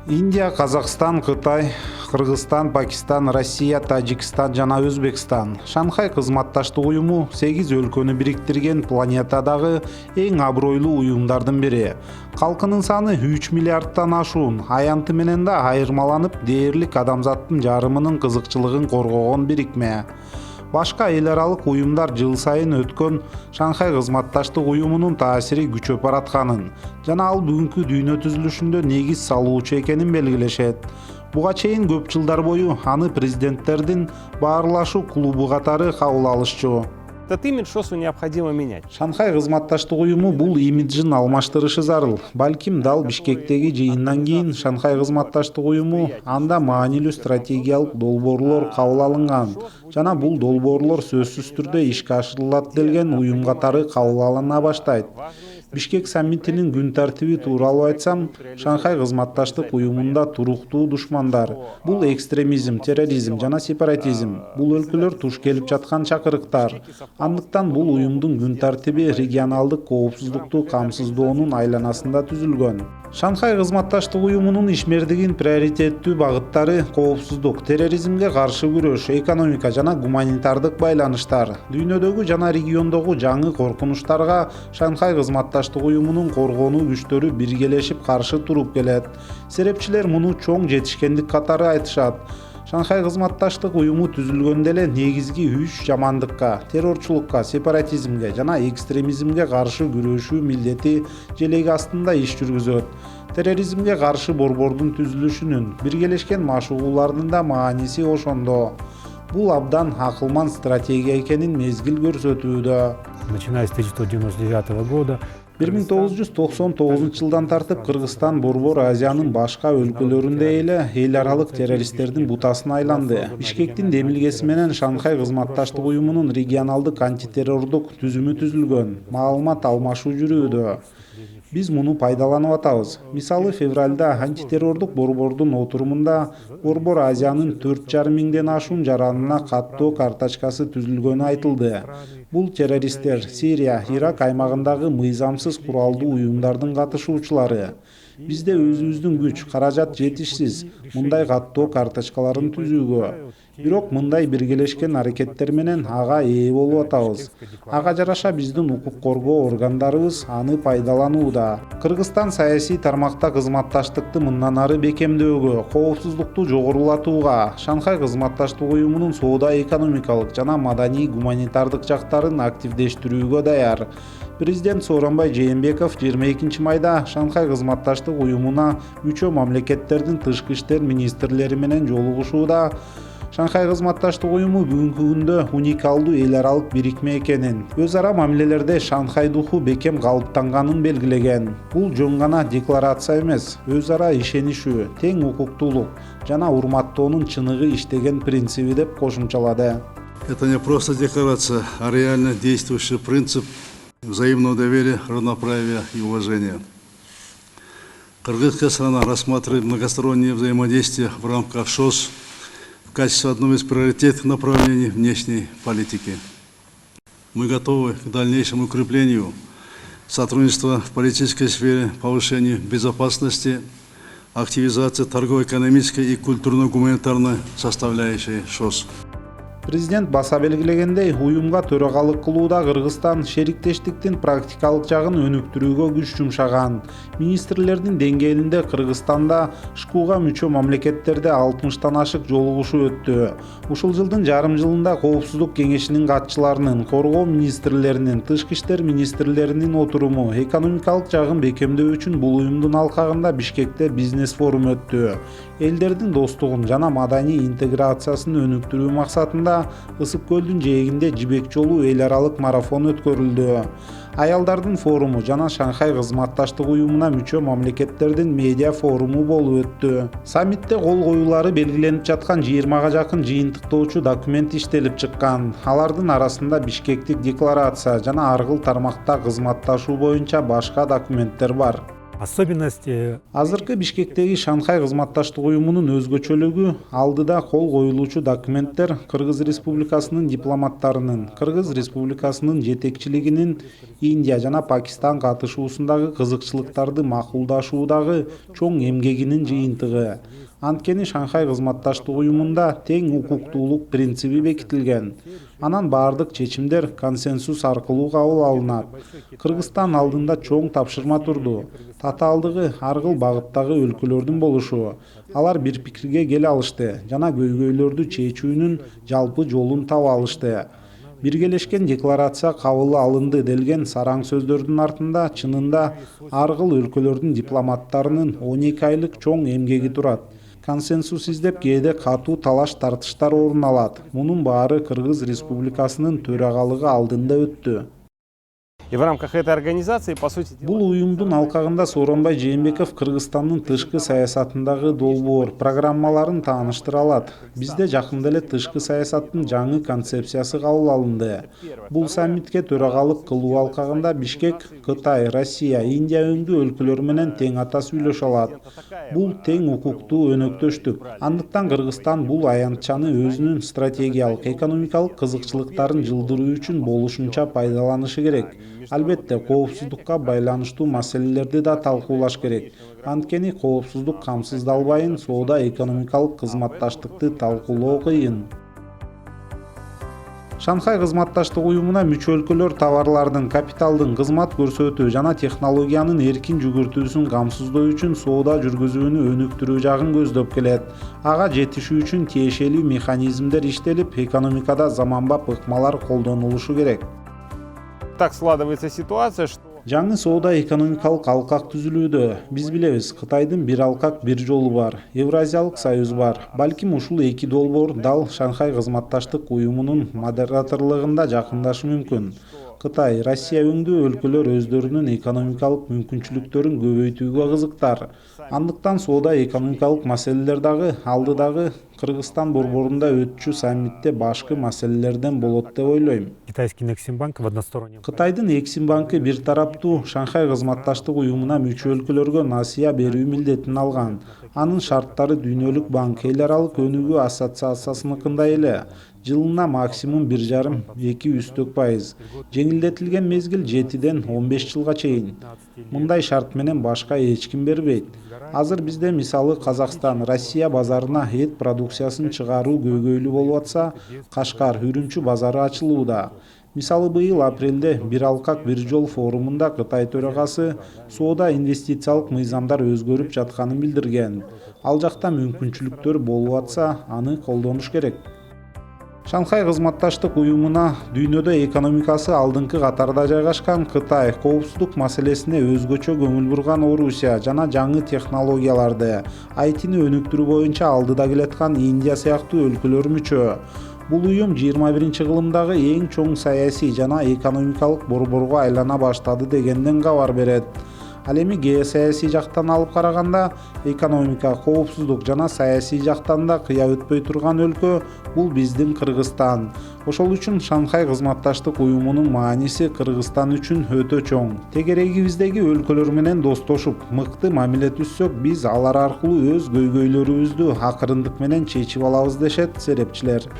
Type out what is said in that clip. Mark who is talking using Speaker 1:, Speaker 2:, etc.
Speaker 1: Индия, Казакстан, Кытай, Кыргызстан, Пакистан, Россия, Тажикстан жана Өзбекстан. Шанхай кызматташтык уюму 8 өлкөнү бириктирген планетадагы эң абройлуу уюмдардын бири. Калкынын саны 3 миллиардтан ашуун, аянты менен да айырмаланып, дээрлик адамзаттын жарымынын кызыкчылыгын коргогон бирикме. Башка эл аралык уюмдар жыл сайын өткөн Шанхай кызматташтык уюмунун таасири күчөп баратканын жана ал бүгүнкү дүйнө түзүлүшүндө негиз салуучу экенин белгилешет. Буга чейин көп жылдар бою аны президенттердин баарлашуу клубу катары кабыл алышчу.
Speaker 2: Этот имидж ШОСу необходимо менять.
Speaker 1: Шанхай кызматташтык уюму бул имиджин алмаштырышы зарыл. Балким дал Бишкектеги жыйындан кийин Шанхай кызматташтык уюму анда маанилүү стратегиялык долбоорлор кабыл алынган жана бул долбоорлор сөзсүз түрдө ишке ашырылат делген уюм катары кабыл алына баштайт. Бишкек саммитинин күн тартиби тууралуу айтсам, Шанхай кызматташтык уюмунда туруктуу душмандар. Бул экстремизм, терроризм жана сепаратизм. Бул өлкөлөр туш келип жаткан чакырыктар. Андыктан бул уюмдун күн тартиби регионалдык коопсуздукту камсыздоонун айланасында түзүлгөн. Шанхай кызматташтык уюмунун ишмердигин приоритеттүү багыттары коопсуздук, терроризмге каршы күрөш, экономика жана гуманитардык байланыштар. Дүйнөдөгү жана региондогу жаңы коркунучтарга Шанхай кызматташтык уюмунун коргонуу күчтөрү биргелешип каршы туруп келет. Серепчилер муну чоң жетишкендик катары айтышат. Шанхай кызматташтык уюму түзүлгөндө эле негизги 3 жамандыкка, террорчулукка, сепаратизмге жана экстремизмге каршы күрөшүү милдети желеги астында иш жүргүзөт. Терроризмге каршы борбордун түзүлүшүнүн, биргелешкен машыгуулардын да мааниси ошондо. Бул абдан акылман стратегия экенин мезгил көрсөтүүдө.
Speaker 3: Начиная с 1999 года
Speaker 1: 1999 жылдан тартып Кыргызстан Борбор Азиянын башка өлкөлөрүндө эле эл аралык террористтердин бутасына айланды. Бишкектин демилгеси менен Шанхай кызматташтык уюмунун регионалдык антитеррордук түзүмү түзүлгөн, маалымат алмашуу жүрүүдө. Биз муну пайдаланып атабыз. Мисалы, февралда антитеррордук борбордун отурумунда Борбор Азиянын 4,5 миңден ашуун жаранына каттоо карточкасы түзүлгөнү айтылды. Бул террористтер Сирия, Ирак аймагындагы мыйзамсыз куралдуу уюмдардын катышуучулары. Бизде өзүбүздүн күч, каражат жетишсиз мындай каттоо карточкаларын түзүүгө. Бирок мындай биргелешкен аракеттер менен ага ээ болуп атабыз. Ага жараша биздин укук коргоо органдарыбыз аны пайдаланууда. Кыргызстан саясий тармакта кызматташтыкты мындан ары бекемдөөгө, коопсуздукту жогорулатууга, Шанхай кызматташтык уюмунун соода-экономикалык жана маданий-гуманитардык жактарын активдештирүүгө даяр. Президент Сооронбай Жээнбеков 22 майда Шанхай кызматташтык уюмуна мүчө мамлекеттердин тышкы иштер министрлери менен жолугушууда Шанхай кызматташтык уюму бүгүнкү күндө уникалдуу эл аралык бирикме экенин, өз ара мамилелерде Шанхай духу бекем калыптанганын белгилеген. Бул жөн гана декларация эмес, өз ара ишенишүү, тең укуктуулук жана урматтоонун чыныгы иштеген принциби деп кошумчалады.
Speaker 4: Это не просто декларация, а реально действующий принцип взаимного доверия, равноправия и уважения. Кыргызская страна рассматривает многостороннее взаимодействие в рамках ШОС в качестве одного из приоритетных направлений внешней политики. Мы готовы к дальнейшему укреплению сотрудничества в политической сфере, повышению безопасности, активизации торгово-экономической и культурно-гуманитарной составляющей ШОС.
Speaker 1: Президент баса белгилегендей, уюмга төрагалык кылууда Кыргызстан шериктештиктин практикалык жагын өнүктүрүүгө күч жумшаган. Министрлердин деңгээлинде Кыргызстанда ШКУга мүчө мамлекеттерде 60тан ашык жолугушуу өттү. Ушул жылдын жарым жылында Коопсуздук кеңешинин катчыларынын, коргоо министрлеринин, тышкы иштер министрлеринин отуруму, экономикалык жагын бекемдөө үчүн бул уюмдун алкагында Бишкекте бизнес форум өттү. Элдердин достугун жана маданий интеграциясын өнүктүрүү максатында Ысык көлдүн жээгинде жибек жолу эл аралык марафон өткөрүлдү. Аялдардын форуму жана Шанхай кызматташтык уюмуна мүчө мамлекеттердин медиа форуму болуп өттү. Саммитте кол коюулары белгиленип жаткан 20га жакын жыйынтыктоочу документ иштелип чыккан. Алардын арасында Бишкектик декларация жана аргыл тармакта кызматташуу боюнча башка документтер бар.
Speaker 3: Особенность
Speaker 1: Азыркы Бишкектеги Шанхай кызматташтык уюмунун өзгөчөлүгү алдыда кол коюлуучу документтер Кыргыз Республикасынын дипломаттарынын, Кыргыз Республикасынын жетекчилигинин Индия жана Пакистан катышуусундагы кызыкчылыктарды макулдашуудагы чоң эмгегинин жыйынтыгы. Анткени Шанхай кызматташтык уюмунда тең укуктуулук принциби бекитилген. Анан баардык чечимдер консенсус аркылуу кабыл алынат. Кыргызстан алдында чоң тапшырма турду. Татаалдыгы ар кыл багыттагы өлкөлөрдүн болушу. Алар бир пикирге келе алышты жана көйгөйлөрдү чечүүнүн жалпы жолун таба алышты. Биргелешкен декларация кабыл алынды делген сараң сөздөрдүн артында чынында ар кыл өлкөлөрдүн дипломаттарынын 12 айлык чоң эмгеги турат. Консенсус издеп кээде катуу талаш тартыштар орун алат. Мунун баары Кыргыз Республикасынын төрагалыгы алдында өттү.
Speaker 2: И в рамках этой организации, по сути дела,
Speaker 1: Бул уюмдун алкагында Сооронбай Жээнбеков Кыргызстандын тышкы саясатындагы долбоор программаларын тааныштыра алат. Бизде жакында эле тышкы саясаттын жаңы концепциясы кабыл алынды. Бул саммитке төрагалык кылуу алкагында Бишкек Кытай, Россия, Индия өңдүү өлкөлөр менен тең ата сүйлөшө алат. Бул тең укуктуу өнөктөштүк. Андыктан Кыргызстан бул аянтчаны өзүнүн стратегиялык экономикалык кызыкчылыктарын жылдыруу үчүн болушунча пайдаланышы керек. Албетте, коопсуздукка байланыштуу маселелерди да талкуулаш керек. Анткени коопсуздук камсыздалбайын, соода экономикалык кызматташтыкты талкуулоо кыйын. Шанхай кызматташтык уюмуна мүчө өлкөлөр товарлардын, капиталдын, кызмат көрсөтүү жана технологиянын эркин жүгүртүүсүн камсыздоо үчүн соода жүргүзүүнү өнүктүрүү жагын көздөп келет. Ага жетишүү үчүн тиешелүү механизмдер иштелип, экономикада заманбап ыкмалар колдонулушу керек.
Speaker 2: так складывается ситуация, что
Speaker 1: Жаңы соода экономикалык алкак түзүлүүдө. Биз билебиз, Кытайдын бир алкак бир жолу бар, Евразиялык союз бар. Балким ушул эки долбоор дал Шанхай кызматташтык уюмунун модераторлугунда жакындашы мүмкүн. Кытай, Россия өңдүү өлкөлөр өздөрүнүн экономикалык мүмкүнчүлүктөрүн көбөйтүүгө кызыктар. Андыктан соода экономикалык маселелер дагы алдыдагы Кыргызстан борборунда өтчү саммитте башкы маселелерден болот деп ойлойм.
Speaker 3: китайский Эксимбанк в одностороннем.
Speaker 1: Кытайдын Эксимбанкы бир тараптуу Шанхай кызматташтык уюмуна мүчө өлкөлөргө насыя берүү милдетин алган. Анын шарттары Дүйнөлүк банк эл аралык өнүгүү ассоциациясыныкындай эле. Жылына максимум 1,5–2%. Жеңилдетилген мезгил 7ден 15 жылга чейин. Мындай шарт менен башка эч ким бербейт. Азыр бизде мисалы Казакстан, Россия базарына эт продукциясын чыгаруу көйгөйлүү болуп атса, Кашкар, Үрүмчү базары ачылууда. Мисалы быйыл апрелде бир алкак бир жол форумунда Кытай төрагасы соода инвестициялык мыйзамдар өзгөрүп жатканын билдирген. Ал жакта мүмкүнчүлүктөр болуп атса, аны колдонуш керек. Шанхай кызматташтык уюмуна дүйнөдө экономикасы алдыңкы катарда жайгашкан Кытай, коопсуздук маселесине өзгөчө көңүл бурган Орусия жана жаңы технологияларды, IT-ни өнүктүрүү боюнча алдыда келаткан Индия сыяктуу өлкөлөр мүчө. Бул уюм 21-кылымдагы эң чоң саясий жана экономикалык борборго айлана баштады дегенден кабар берет. Ал эми геосаясий жактан алып караганда, экономика, коопсуздук жана саясий жактан да кыя өтпөй турган өлкө бул биздин Кыргызстан. Ошол үчүн Шанхай кызматташтык уюмунун мааниси Кыргызстан үчүн өтө чоң. Тегерегибиздеги өлкөлөр менен достошуп, мыкты мамиле түзсөк, биз алар аркылуу өз көйгөйлөрүбүздү акырындык менен чечип алабыз дешет серепчилер.